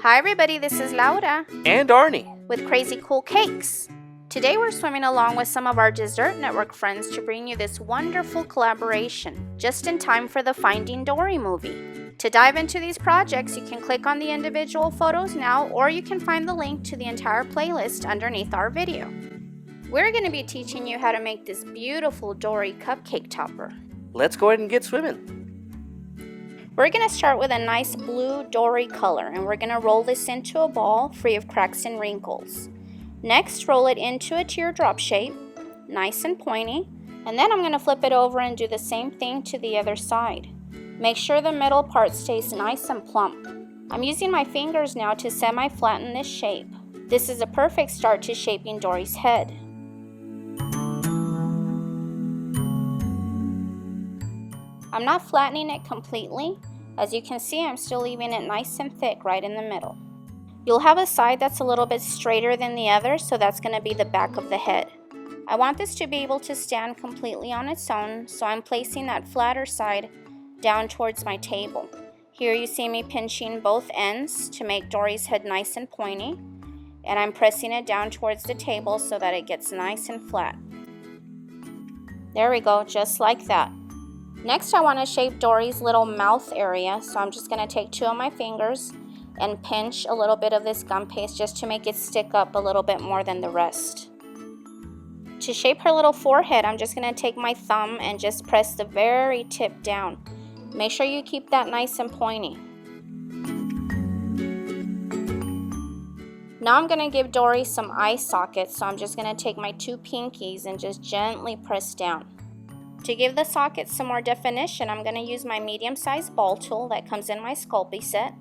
Hi everybody, this is Laura and Arnie with Crazy Cool Cakes. Today we're swimming along with some of our Dessert Network friends to bring you this wonderful collaboration, just in time for the Finding Dory movie. To dive into these projects, you can click on the individual photos now, or you can find the link to the entire playlist underneath our video. We're going to be teaching you how to make this beautiful Dory Cupcake topper. Let's go ahead and get swimming. We're going to start with a nice blue Dory color, and we're going to roll this into a ball free of cracks and wrinkles. Next, roll it into a teardrop shape, nice and pointy, and then I'm going to flip it over and do the same thing to the other side. Make sure the middle part stays nice and plump. I'm using my fingers now to semi-flatten this shape. This is a perfect start to shaping Dory's head. I'm not flattening it completely. As you can see, I'm still leaving it nice and thick right in the middle. You'll have a side that's a little bit straighter than the other, so that's going to be the back of the head. I want this to be able to stand completely on its own, so I'm placing that flatter side down towards my table. Here you see me pinching both ends to make Dory's head nice and pointy, and I'm pressing it down towards the table so that it gets nice and flat. There we go, just like that. Next, I want to shape Dory's little mouth area, so I'm just going to take two of my fingers and pinch a little bit of this gum paste just to make it stick up a little bit more than the rest. To shape her little forehead, I'm just going to take my thumb and just press the very tip down. Make sure you keep that nice and pointy. Now I'm going to give Dory some eye sockets, so I'm just going to take my two pinkies and just gently press down. To give the sockets some more definition, I'm going to use my medium-sized ball tool that comes in my Sculpey set,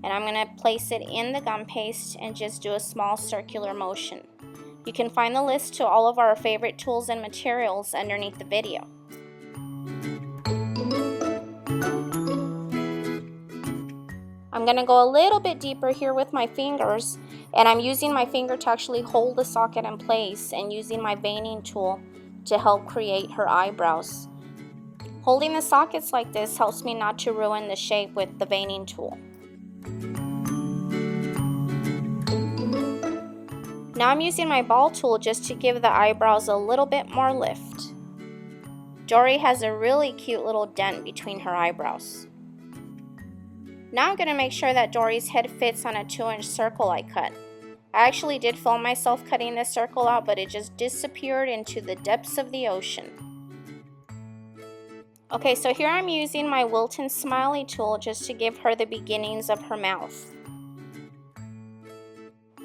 and I'm going to place it in the gum paste and just do a small circular motion. You can find the list to all of our favorite tools and materials underneath the video. I'm going to go a little bit deeper here with my fingers, and I'm using my finger to actually hold the socket in place and using my veining tool to help create her eyebrows. Holding the sockets like this helps me not to ruin the shape with the veining tool. Now I'm using my ball tool just to give the eyebrows a little bit more lift. Dory has a really cute little dent between her eyebrows. Now I'm going to make sure that Dory's head fits on a 2-inch circle I cut. I actually did film myself cutting this circle out, but it just disappeared into the depths of the ocean. Okay, so here I'm using my Wilton Smiley tool just to give her the beginnings of her mouth.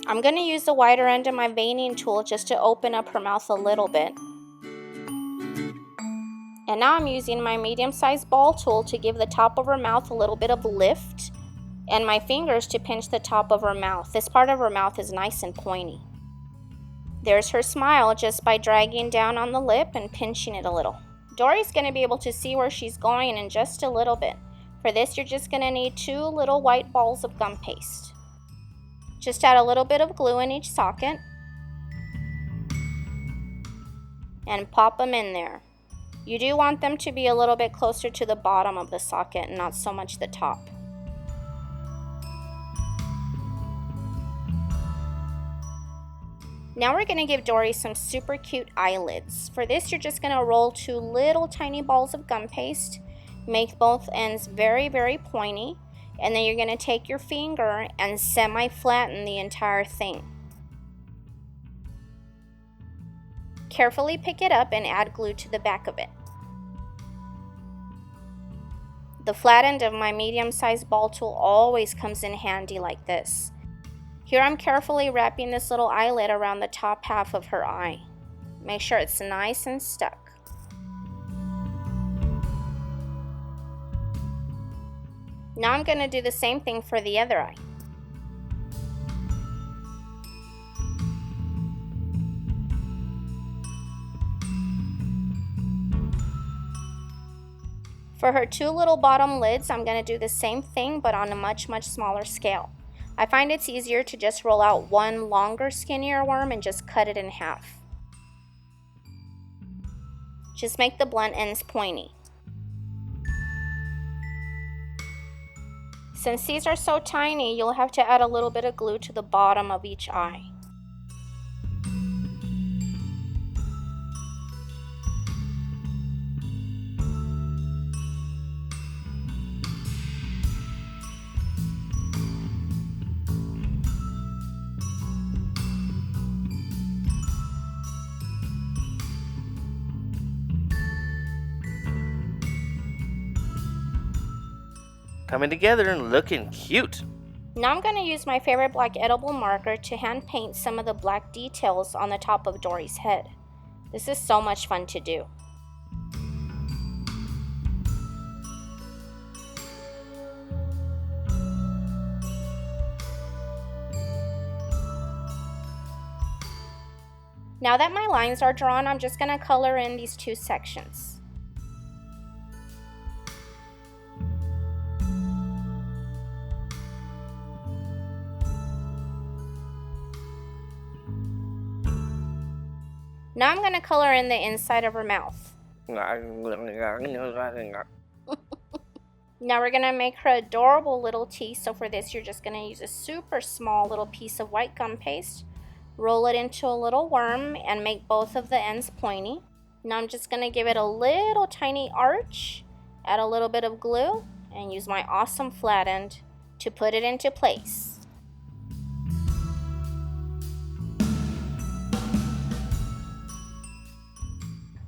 I'm going to use the wider end of my veining tool just to open up her mouth a little bit. And now I'm using my medium-sized ball tool to give the top of her mouth a little bit of lift, and my fingers to pinch the top of her mouth. This part of her mouth is nice and pointy. There's her smile just by dragging down on the lip and pinching it a little. Dory's going to be able to see where she's going in just a little bit. For this, you're just going to need 2 little white balls of gum paste. Just add a little bit of glue in each socket and pop them in there. You do want them to be a little bit closer to the bottom of the socket and not so much the top. Now we're going to give Dory some super cute eyelids. For this, you're just going to roll 2 little tiny balls of gum paste, make both ends very, very pointy, and then you're going to take your finger and semi-flatten the entire thing. Carefully pick it up and add glue to the back of it. The flat end of my medium-sized ball tool always comes in handy like this. Here I'm carefully wrapping this little eyelid around the top half of her eye. Make sure it's nice and stuck. Now I'm going to do the same thing for the other eye. For her 2 little bottom lids, I'm going to do the same thing but on a much, much smaller scale. I find it's easier to just roll out 1 longer, skinnier worm and just cut it in half. Just make the blunt ends pointy. Since these are so tiny, you'll have to add a little bit of glue to the bottom of each eye. Coming together and looking cute. Now I'm going to use my favorite black edible marker to hand paint some of the black details on the top of Dory's head. This is so much fun to do. Now that my lines are drawn, I'm just going to color in these two sections. Now I'm going to color in the inside of her mouth. Now we're going to make her adorable little teeth. So for this, you're just going to use a super small little piece of white gum paste, roll it into a little worm, and make both of the ends pointy. Now I'm just going to give it a little tiny arch, add a little bit of glue, and use my awesome flat end to put it into place.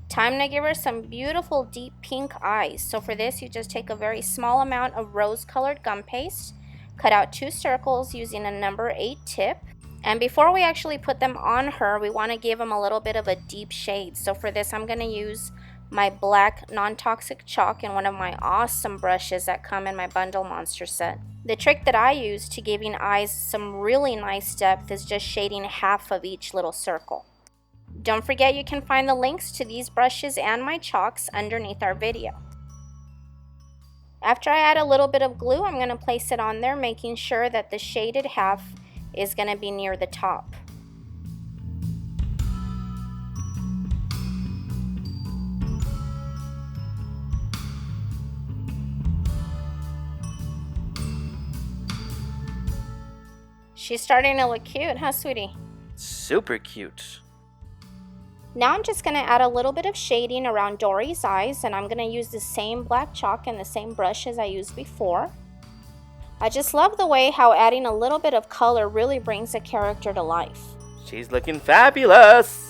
Time to give her some beautiful deep pink eyes. So for this, you just take a very small amount of rose-colored gum paste, cut out 2 circles using a number 8 tip. And before we actually put them on her, we want to give them a little bit of a deep shade. So for this, I'm going to use my black non-toxic chalk and one of my awesome brushes that come in my Bundle Monster set. The trick that I use to giving eyes some really nice depth is just shading half of each little circle. Don't forget you can find the links to these brushes and my chalks underneath our video. After I add a little bit of glue, I'm going to place it on there, making sure that the shaded half is going to be near the top. She's starting to look cute, huh, sweetie? Super cute. Now I'm just going to add a little bit of shading around Dory's eyes, and I'm going to use the same black chalk and the same brush as I used before. I just love the way how adding a little bit of color really brings a character to life. She's looking fabulous.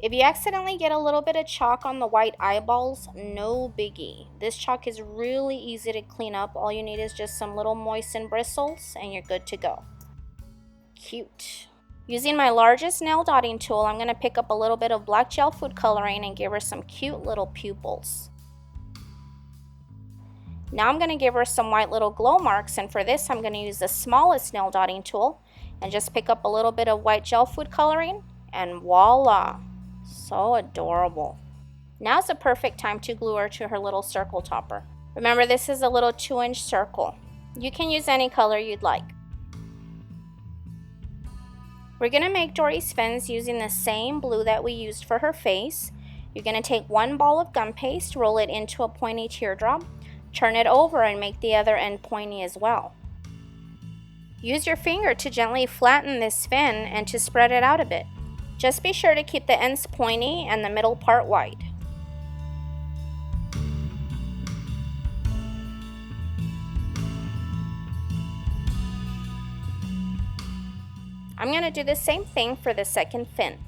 If you accidentally get a little bit of chalk on the white eyeballs, no biggie. This chalk is really easy to clean up. All you need is just some little moistened bristles and you're good to go. Cute. Using my largest nail dotting tool, I'm going to pick up a little bit of black gel food coloring and give her some cute little pupils. Now I'm going to give her some white little glow marks, and for this I'm going to use the smallest nail dotting tool and just pick up a little bit of white gel food coloring, and voila! So adorable. Now's the perfect time to glue her to her little circle topper. Remember, this is a little 2-inch circle. You can use any color you'd like. We're going to make Dorys Fins using the same blue that we used for her face. You're going to take 1 ball of gum paste, roll it into a pointy teardrop, turn it over and make the other end pointy as well. Use your finger to gently flatten this fin and to spread it out a bit. Just be sure to keep the ends pointy and the middle part wide. I'm going to do the same thing for the second fin.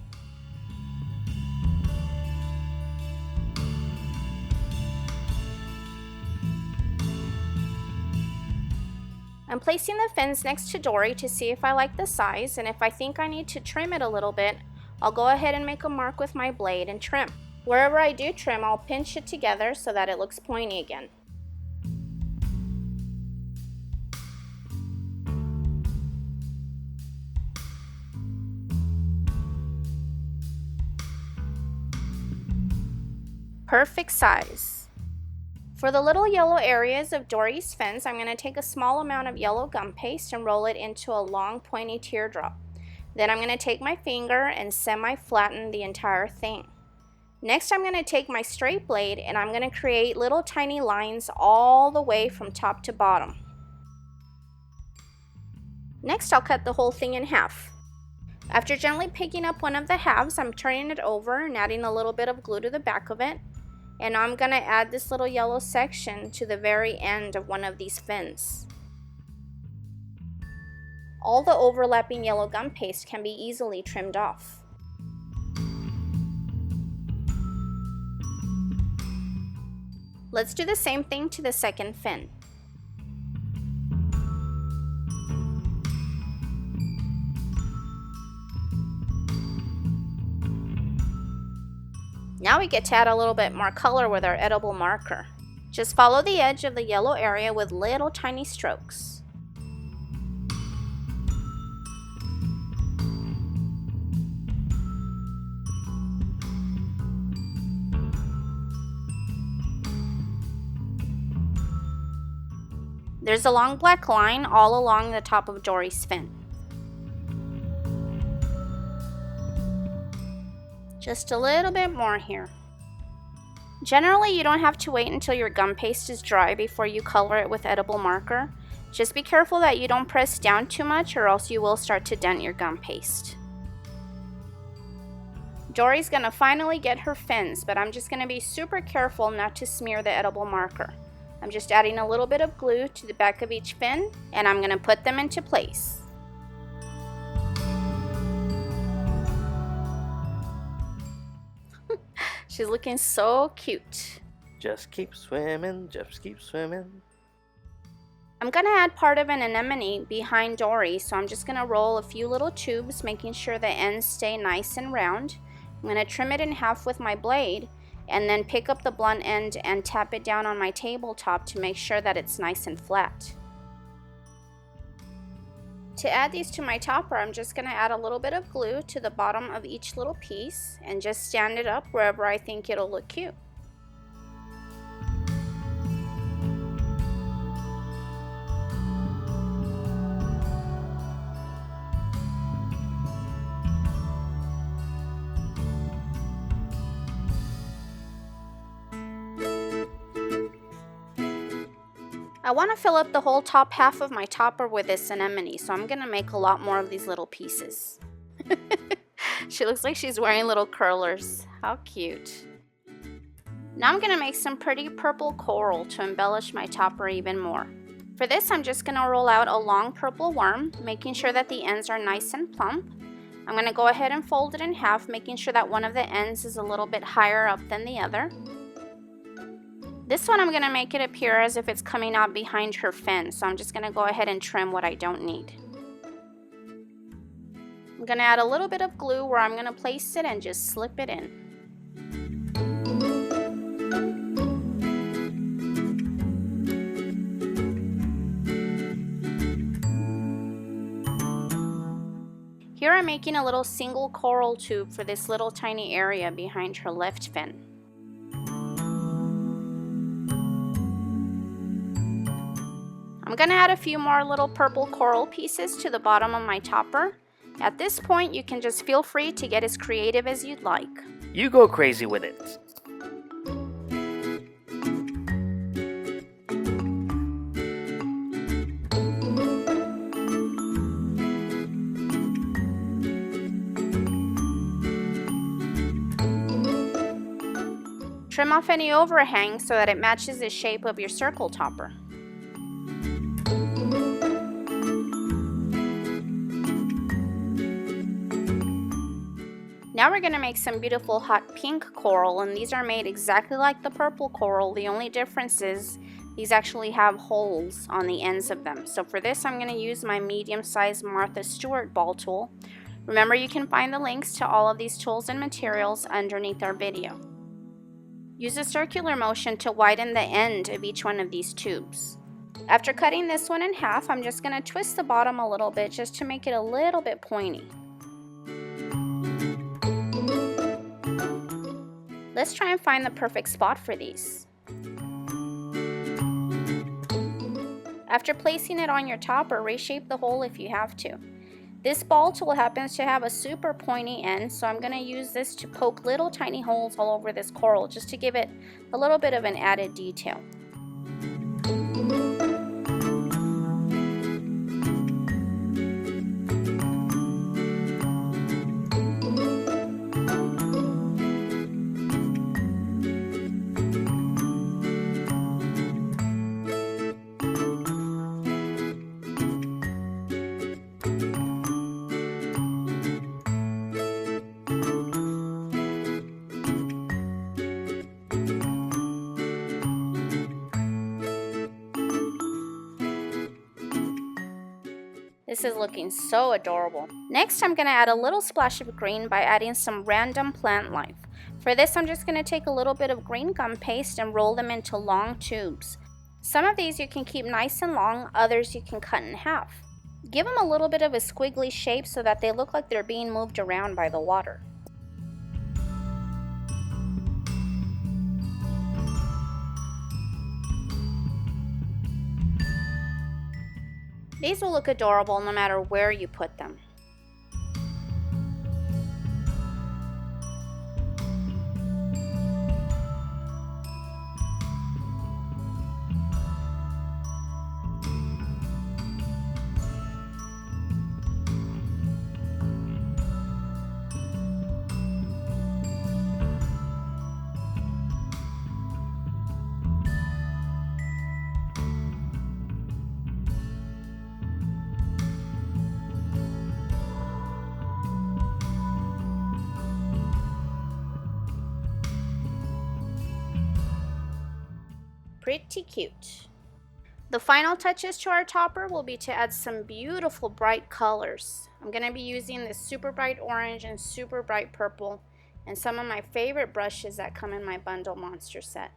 I'm placing the fins next to Dory to see if I like the size, and if I think I need to trim it a little bit, I'll go ahead and make a mark with my blade and trim. Wherever I do trim, I'll pinch it together so that it looks pointy again. Perfect size. For the little yellow areas of Dory's fins, I'm going to take a small amount of yellow gum paste and roll it into a long pointy teardrop. Then I'm going to take my finger and semi-flatten the entire thing. Next, I'm going to take my straight blade and I'm going to create little tiny lines all the way from top to bottom. Next, I'll cut the whole thing in half. After gently picking up one of the halves, I'm turning it over and adding a little bit of glue to the back of it. And I'm going to add this little yellow section to the very end of one of these fins. All the overlapping yellow gum paste can be easily trimmed off. Let's do the same thing to the second fin. Now we get to add a little bit more color with our edible marker. Just follow the edge of the yellow area with little tiny strokes. There's a long black line all along the top of Dory's fin. Just a little bit more here. Generally, you don't have to wait until your gum paste is dry before you color it with edible marker. Just be careful that you don't press down too much or else you will start to dent your gum paste. Dory's gonna finally get her fins, but I'm just gonna be super careful not to smear the edible marker. I'm just adding a little bit of glue to the back of each fin and I'm gonna put them into place. She's looking so cute. Just keep swimming, just keep swimming. I'm going to add part of an anemone behind Dory, so I'm just going to roll a few little tubes, making sure the ends stay nice and round. I'm going to trim it in half with my blade, and then pick up the blunt end and tap it down on my tabletop to make sure that it's nice and flat. To add these to my topper, I'm just going to add a little bit of glue to the bottom of each little piece and just stand it up wherever I think it'll look cute. I want to fill up the whole top half of my topper with this anemone, so I'm going to make a lot more of these little pieces. She looks like she's wearing little curlers. How cute. Now I'm going to make some pretty purple coral to embellish my topper even more. For this, I'm just going to roll out a long purple worm, making sure that the ends are nice and plump. I'm going to go ahead and fold it in half, making sure that one of the ends is a little bit higher up than the other. This one I'm going to make it appear as if it's coming out behind her fin, so I'm just going to go ahead and trim what I don't need. I'm going to add a little bit of glue where I'm going to place it and just slip it in. Here I'm making a little single coral tube for this little tiny area behind her left fin. I'm going to add a few more little purple coral pieces to the bottom of my topper. At this point, you can just feel free to get as creative as you'd like. You go crazy with it. Trim off any overhang so that it matches the shape of your circle topper. Now we're going to make some beautiful hot pink coral, and these are made exactly like the purple coral. The only difference is these actually have holes on the ends of them. So for this, I'm going to use my medium-sized Martha Stewart ball tool. Remember, you can find the links to all of these tools and materials underneath our video. Use a circular motion to widen the end of each one of these tubes. After cutting this one in half, I'm just going to twist the bottom a little bit just to make it a little bit pointy. Let's try and find the perfect spot for these. After placing it on your topper, reshape the hole if you have to. This ball tool happens to have a super pointy end, so I'm going to use this to poke little tiny holes all over this coral just to give it a little bit of an added detail. This is looking so adorable. Next, I'm going to add a little splash of green by adding some random plant life. For this, I'm just going to take a little bit of green gum paste and roll them into long tubes. Some of these you can keep nice and long, others you can cut in half. Give them a little bit of a squiggly shape so that they look like they're being moved around by the water. These will look adorable no matter where you put them. Pretty cute. The final touches to our topper will be to add some beautiful bright colors. I'm going to be using this super bright orange and super bright purple and some of my favorite brushes that come in my bundle monster set.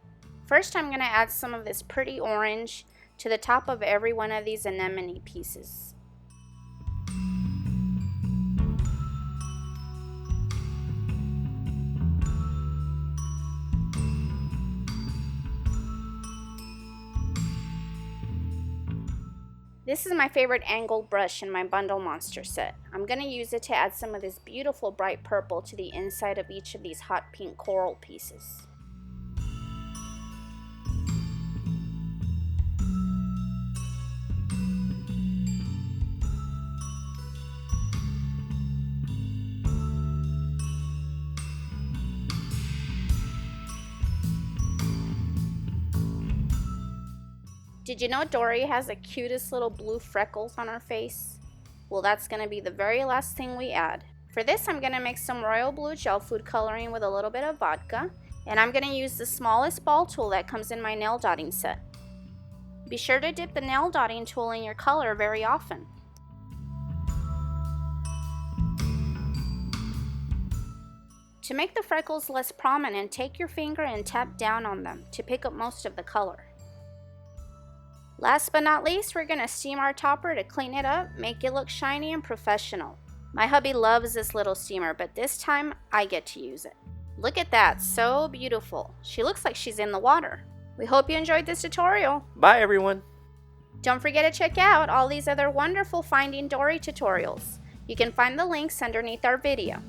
First, I'm going to add some of this pretty orange to the top of every one of these anemone pieces. This is my favorite angled brush in my bundle monster set. I'm going to use it to add some of this beautiful bright purple to the inside of each of these hot pink coral pieces. Did you know Dory has the cutest little blue freckles on her face? Well, that's going to be the very last thing we add. For this, I'm going to mix some royal blue gel food coloring with a little bit of vodka, and I'm going to use the smallest ball tool that comes in my nail dotting set. Be sure to dip the nail dotting tool in your color very often. To make the freckles less prominent, take your finger and tap down on them to pick up most of the color. Last but not least, we're going to steam our topper to clean it up, make it look shiny and professional. My hubby loves this little steamer, but this time I get to use it. Look at that, so beautiful. She looks like she's in the water. We hope you enjoyed this tutorial. Bye, everyone. Don't forget to check out all these other wonderful Finding Dory tutorials. You can find the links underneath our video.